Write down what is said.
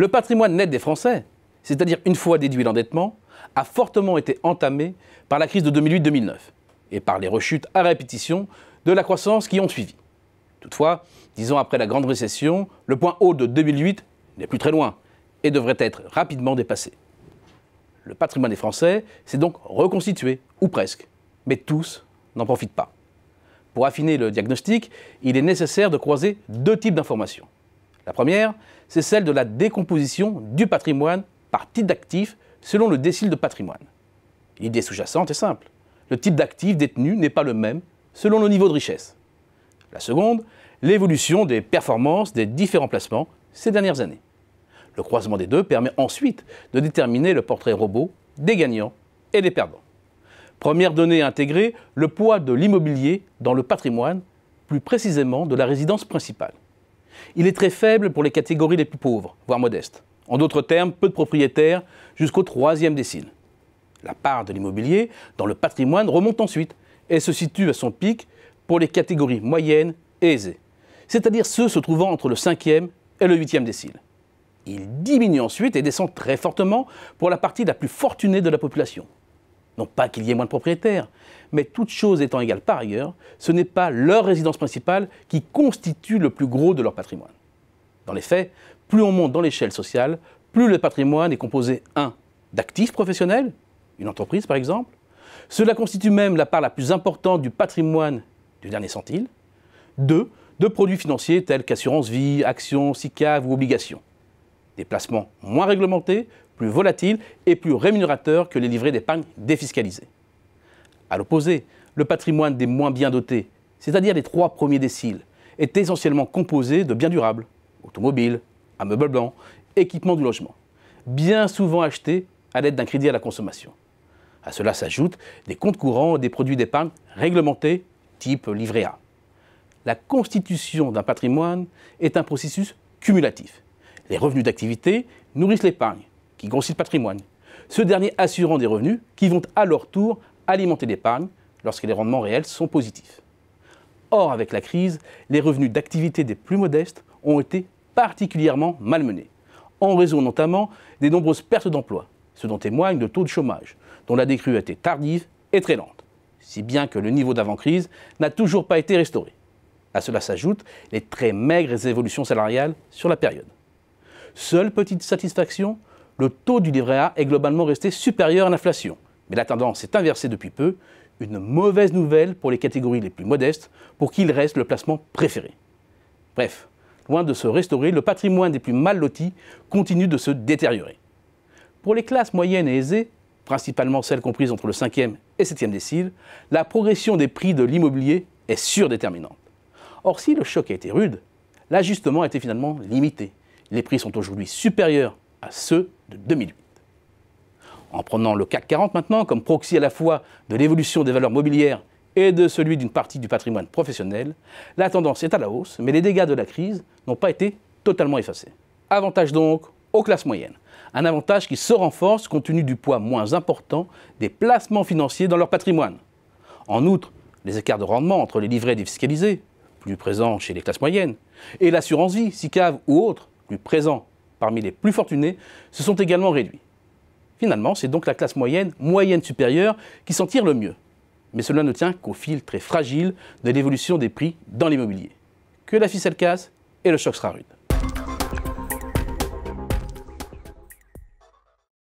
Le patrimoine net des Français, c'est-à-dire une fois déduit l'endettement, a fortement été entamé par la crise de 2008-2009 et par les rechutes à répétition de la croissance qui ont suivi. Toutefois, 10 ans après la grande récession, le point haut de 2008 n'est plus très loin et devrait être rapidement dépassé. Le patrimoine des Français s'est donc reconstitué, ou presque, mais tous n'en profitent pas. Pour affiner le diagnostic, il est nécessaire de croiser deux types d'informations. La première, c'est celle de la décomposition du patrimoine par type d'actifs selon le décile de patrimoine. L'idée sous-jacente est simple. Le type d'actif détenu n'est pas le même selon le niveau de richesse. La seconde, l'évolution des performances des différents placements ces dernières années. Le croisement des deux permet ensuite de déterminer le portrait robot des gagnants et des perdants. Première donnée à intégrer, le poids de l'immobilier dans le patrimoine, plus précisément de la résidence principale. Il est très faible pour les catégories les plus pauvres, voire modestes. En d'autres termes, peu de propriétaires jusqu'au 3e décile. La part de l'immobilier dans le patrimoine remonte ensuite et se situe à son pic pour les catégories moyennes et aisées, c'est-à-dire ceux se trouvant entre le 5e et le 8e décile. Il diminue ensuite et descend très fortement pour la partie la plus fortunée de la population. Non pas qu'il y ait moins de propriétaires, mais toutes choses étant égales par ailleurs, ce n'est pas leur résidence principale qui constitue le plus gros de leur patrimoine. Dans les faits, plus on monte dans l'échelle sociale, plus le patrimoine est composé 1. D'actifs professionnels, une entreprise par exemple. Cela constitue même la part la plus importante du patrimoine du dernier centile. 2. De produits financiers tels qu'assurance vie, actions, SICAV ou obligations. Des placements moins réglementés, plus volatiles et plus rémunérateurs que les livrets d'épargne défiscalisés. À l'opposé, le patrimoine des moins bien dotés, c'est-à-dire les 3 premiers déciles, est essentiellement composé de biens durables, automobiles, ameublement blanc, équipements du logement, bien souvent achetés à l'aide d'un crédit à la consommation. À cela s'ajoutent des comptes courants et des produits d'épargne réglementés type livret A. La constitution d'un patrimoine est un processus cumulatif. Les revenus d'activité nourrissent l'épargne, qui grossit le patrimoine, ce dernier assurant des revenus qui vont à leur tour alimenter l'épargne lorsque les rendements réels sont positifs. Or, avec la crise, les revenus d'activité des plus modestes ont été particulièrement malmenés, en raison notamment des nombreuses pertes d'emplois, ce dont témoigne le taux de chômage, dont la décrue a été tardive et très lente, si bien que le niveau d'avant-crise n'a toujours pas été restauré. À cela s'ajoutent les très maigres évolutions salariales sur la période. Seule petite satisfaction, le taux du livret A est globalement resté supérieur à l'inflation, mais la tendance s'est inversée depuis peu, une mauvaise nouvelle pour les catégories les plus modestes, pour qui il reste le placement préféré. Bref, loin de se restaurer, le patrimoine des plus mal lotis continue de se détériorer. Pour les classes moyennes et aisées, principalement celles comprises entre le 5e et 7e décile, la progression des prix de l'immobilier est surdéterminante. Or, si le choc a été rude, l'ajustement a été finalement limité. Les prix sont aujourd'hui supérieurs à ceux de 2008. En prenant le CAC 40 maintenant comme proxy à la fois de l'évolution des valeurs mobilières et de celui d'une partie du patrimoine professionnel, la tendance est à la hausse, mais les dégâts de la crise n'ont pas été totalement effacés. Avantage donc aux classes moyennes. Un avantage qui se renforce compte tenu du poids moins important des placements financiers dans leur patrimoine. En outre, les écarts de rendement entre les livrets défiscalisés, plus présents chez les classes moyennes, et l'assurance vie, SICAV ou autres, plus présents parmi les plus fortunés, se sont également réduits. Finalement, c'est donc la classe moyenne supérieure qui s'en tire le mieux. Mais cela ne tient qu'au fil très fragile de l'évolution des prix dans l'immobilier. Que la ficelle casse et le choc sera rude.